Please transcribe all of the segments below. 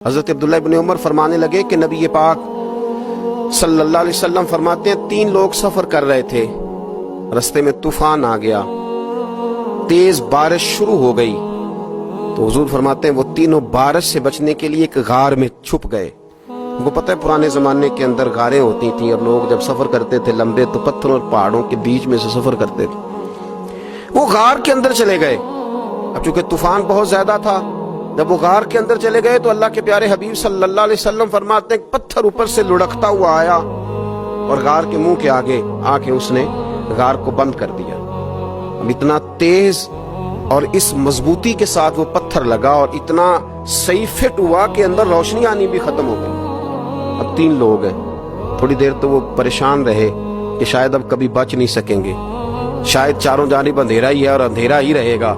حضرت عبداللہ ابن عمر فرمانے لگے کہ نبی پاک صلی اللہ علیہ وسلم فرماتے ہیں 3 لوگ سفر کر رہے تھے، رستے میں طوفان آ گیا، تیز بارش شروع ہو گئی، تو حضور فرماتے ہیں وہ تینوں بارش سے بچنے کے لیے ایک غار میں چھپ گئے۔ ان کو پتہ ہے پرانے زمانے کے اندر غاریں ہوتی تھیں، اور لوگ جب سفر کرتے تھے لمبے تو پتھروں اور پہاڑوں کے بیچ میں سے سفر کرتے تھے۔ وہ غار کے اندر چلے گئے۔ اب چونکہ طوفان بہت زیادہ تھا، جب وہ غار کے اندر چلے گئے تو اللہ کے پیارے حبیب صلی اللہ علیہ وسلم فرماتے ہیں پتھر اوپر سے لڑکتا ہوا آیا اور غار کے منہ کے آگے آ کے اس نے غار کو بند کر دیا۔ اب اتنا تیز اور اس مضبوطی کے ساتھ وہ پتھر لگا اور اتنا صحیح فٹ ہوا کہ اندر روشنی آنی بھی ختم ہو گئی۔ اب 3 لوگ ہیں، تھوڑی دیر تو وہ پریشان رہے کہ شاید اب کبھی بچ نہیں سکیں گے، شاید چاروں جانب اندھیرا ہی ہے اور اندھیرا ہی رہے گا،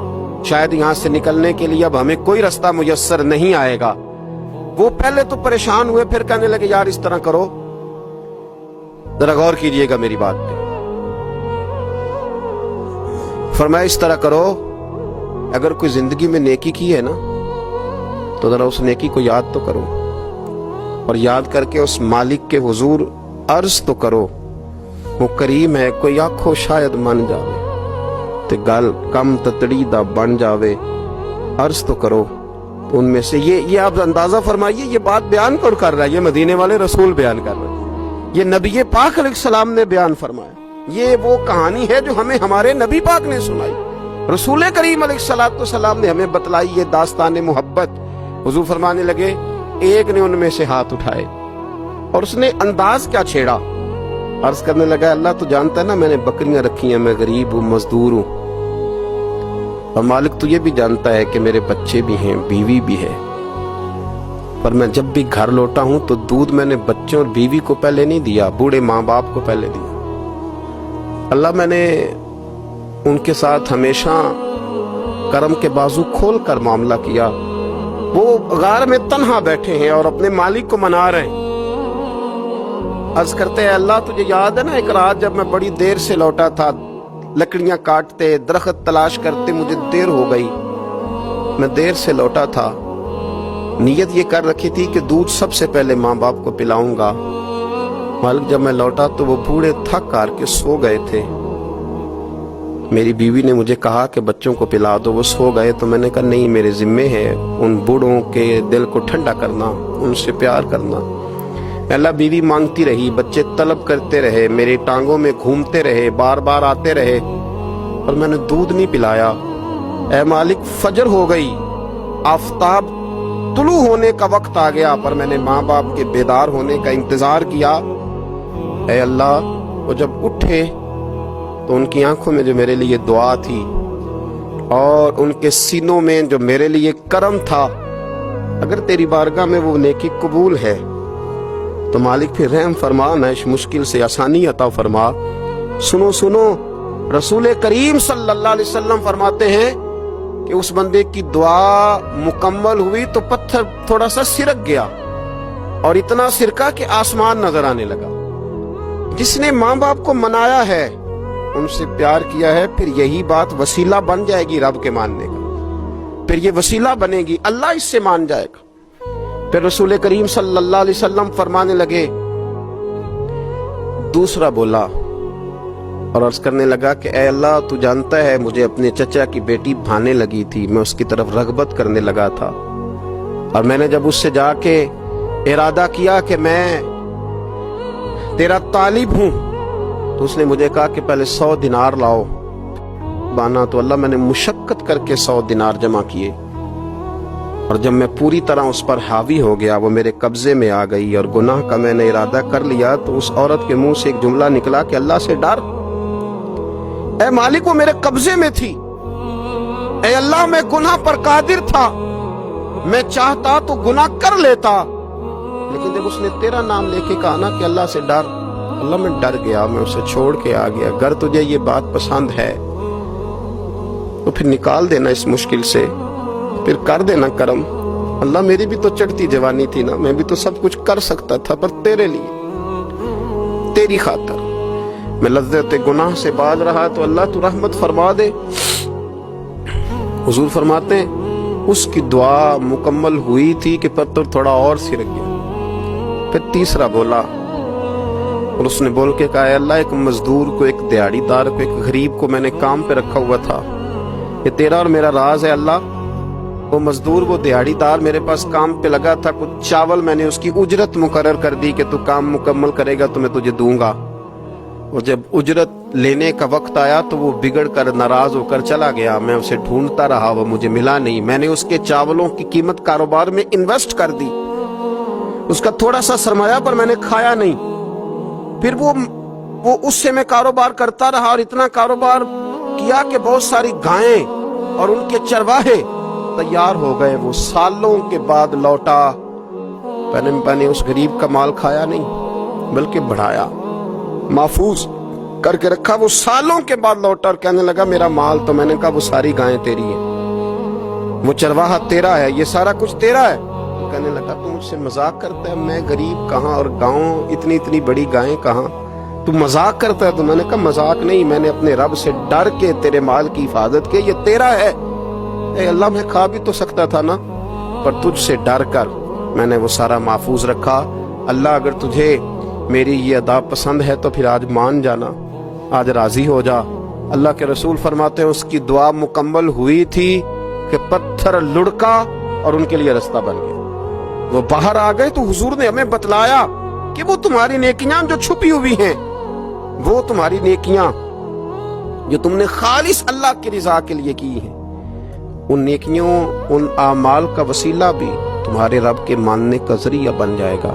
شاید یہاں سے نکلنے کے لیے اب ہمیں کوئی رستہ میسر نہیں آئے گا۔ وہ پہلے تو پریشان ہوئے، پھر کہنے لگے یار اس طرح کرو، ذرا غور کیجئے گا میری بات پہ۔ فرمایا اس طرح کرو، اگر کوئی زندگی میں نیکی کی ہے نا تو ذرا اس نیکی کو یاد تو کرو، اور یاد کر کے اس مالک کے حضور عرض تو کرو، وہ کریم ہے، کوئی آنکھوں شاید من جاوے تے گل کم تتڑی دا بن جاوے، عرض تو کرو۔ تو ان میں سے یہ آپ اندازہ فرمائیے، یہ بات بیان کون کر رہا ہے؟ یہ مدینے والے رسول بیان کر رہے ہیں، یہ نبی پاک علیہ السلام نے بیان فرمایا۔ یہ وہ کہانی ہے جو ہمیں ہمارے نبی پاک نے سنائی، رسول کریم علیہ السلام نے ہمیں بتلائی، یہ داستان محبت۔ حضور فرمانے لگے ایک نے ان میں سے ہاتھ اٹھائے اور اس نے انداز کیا چھیڑا، عرض کرنے لگا اللہ تو جانتا ہے نا میں نے بکریاں رکھی ہیں، میں غریب ہوں، مزدور ہوں، اور مالک تو یہ بھی جانتا ہے کہ میرے بچے بھی ہیں، بیوی بھی ہے، پر میں جب بھی گھر لوٹا ہوں تو دودھ میں نے بچوں اور بیوی کو پہلے نہیں دیا، بوڑھے ماں باپ کو پہلے دیا۔ اللہ میں نے ان کے ساتھ ہمیشہ کرم کے بازو کھول کر معاملہ کیا۔ وہ غار میں تنہا بیٹھے ہیں اور اپنے مالک کو منا رہے ہیں۔ عرض کرتے ہیں اللہ تجھے یاد ہے نا ایک رات جب میں بڑی دیر سے لوٹا تھا، لکڑیاں کاٹتے، درخت تلاش کرتے، مجھے دیر ہو گئی، میں دیر سے لوٹا تھا، نیت یہ کر رکھی تھی کہ دودھ سب سے پہلے ماں باپ کو پلاؤں گا، مالک جب میں لوٹا تو وہ بوڑھے تھک کر کے سو گئے تھے، میری بیوی نے مجھے کہا کہ بچوں کو پلا دو، وہ سو گئے، تو میں نے کہا نہیں میرے ذمے ہے ان بوڑھوں کے دل کو ٹھنڈا کرنا، ان سے پیار کرنا۔ اللہ بیوی مانگتی رہی، بچے طلب کرتے رہے، میری ٹانگوں میں گھومتے رہے، بار بار آتے رہے، اور میں نے دودھ نہیں پلایا۔ اے مالک فجر ہو گئی، آفتاب طلوع ہونے کا وقت آ گیا، پر میں نے ماں باپ کے بیدار ہونے کا انتظار کیا۔ اے اللہ وہ جب اٹھے تو ان کی آنکھوں میں جو میرے لیے دعا تھی اور ان کے سینوں میں جو میرے لیے کرم تھا، اگر تیری بارگاہ میں وہ نیکی قبول ہے تو مالک پھر رحم فرما، نہ اس مشکل سے آسانی عطا فرما۔ سنو سنو، رسول کریم صلی اللہ علیہ وسلم فرماتے ہیں کہ اس بندے کی دعا مکمل ہوئی تو پتھر تھوڑا سا سرک گیا، اور اتنا سرکا کہ آسمان نظر آنے لگا۔ جس نے ماں باپ کو منایا ہے، ان سے پیار کیا ہے، پھر یہی بات وسیلہ بن جائے گی رب کے ماننے کا، پھر یہ وسیلہ بنے گی، اللہ اس سے مان جائے گا۔ پھر رسول کریم صلی اللہ علیہ وسلم فرمانے لگے، دوسرا بولا اور عرض کرنے لگا کہ اے اللہ تو جانتا ہے مجھے اپنے چچا کی بیٹی بھانے لگی تھی، میں اس کی طرف رغبت کرنے لگا تھا، اور میں نے جب اس سے جا کے ارادہ کیا کہ میں تیرا طالب ہوں، تو اس نے مجھے کہا کہ پہلے 100 دینار لاؤ بانا، تو اللہ میں نے مشقت کر کے 100 دینار جمع کیے، اور جب میں پوری طرح اس پر حاوی ہو گیا، وہ میرے قبضے میں آ گئی اور گناہ کا میں نے ارادہ کر لیا، تو اس عورت کے منہ سے ایک جملہ نکلا کہ اللہ سے ڈر۔ اے مالک وہ میرے قبضے میں تھی، اے اللہ میں گناہ پر قادر تھا، میں چاہتا تو گناہ کر لیتا، لیکن جب اس نے تیرا نام لے کے کہا نا کہ اللہ سے ڈر، اللہ میں ڈر گیا، میں اسے چھوڑ کے آ گیا۔ اگر تجھے یہ بات پسند ہے تو پھر نکال دینا اس مشکل سے، پھر کر دینا کرم۔ اللہ میری بھی تو چڑھتی جوانی تھی نا، میں بھی تو سب کچھ کر سکتا تھا، پر تیرے لیے، تیری خاطر میں لذت گناہ سے باز رہا، تو اللہ تو رحمت فرما دے۔ حضور فرماتے ہیں اس کی دعا مکمل ہوئی تھی کہ پتھر تھوڑا اور سرک گیا. پھر تیسرا بولا اور اس نے بول کے کہا اے اللہ ایک مزدور کو، ایک دیہڑی دار کو، ایک غریب کو میں نے کام پہ رکھا ہوا تھا، یہ تیرا اور میرا راز ہے اللہ. وہ مزدور، وہ دیہڑی دار میرے پاس کام پہ لگا تھا، کچھ چاول میں نے اس کی اجرت مقرر کر دی کہ تو کام مکمل کرے گا تو میں تجھے دوں گا. اور جب اجرت لینے کا وقت آیا تو وہ بگڑ کر ناراض ہو کر چلا گیا. میں اسے ڈھونڈتا رہا، وہ مجھے ملا نہیں. میں نے اس کے چاولوں کی قیمت کاروبار میں انویسٹ کر دی، اس کا تھوڑا سا سرمایہ پر میں نے کھایا نہیں. پھر وہ اس سے میں کاروبار کرتا رہا اور اتنا کاروبار کیا کہ بہت ساری گائیں اور ان کے چرواہے تیار ہو گئے. وہ سالوں کے بعد لوٹا. میں نے اس غریب کا مال کھایا نہیں بلکہ بڑھایا، محفوظ کر کے رکھا. وہ سالوں کے بعد لوٹا اور کہنے لگا میرا مال. تو میں نے کہا وہ ساری گائیں تیری ہیں، وہ چرواہا تیرا ہے، یہ سارا کچھ تیرا ہے. کہنے لگا تو مجھ سے مذاق کرتا ہے، میں غریب کہاں اور گاؤں اتنی بڑی گائیں کہاں، تو مذاق کرتا ہے. تو میں نے کہا مذاق نہیں، میں نے اپنے رب سے ڈر کے تیرے مال کی حفاظت کی، یہ تیرا ہے. اے اللہ میں کھا بھی تو سکتا تھا نا، پر تجھ سے ڈر کر میں نے وہ سارا محفوظ رکھا. اللہ اگر تجھے میری یہ ادا پسند ہے تو پھر آج مان جانا، آج راضی ہو جا. اللہ کے رسول فرماتے ہیں اس کی دعا مکمل ہوئی تھی کہ پتھر لڑکا اور ان کے لیے رستہ بن گیا. وہ باہر آ گئے تو حضور نے ہمیں بتلایا کہ وہ تمہاری نیکیاں جو چھپی ہوئی ہیں، وہ تمہاری نیکیاں جو تم نے خالص اللہ کی رضا کے لیے کی ہیں، ان نیکیوں، ان اعمال کا وسیلہ بھی تمہارے رب کے ماننے کا ذریعہ بن جائے گا.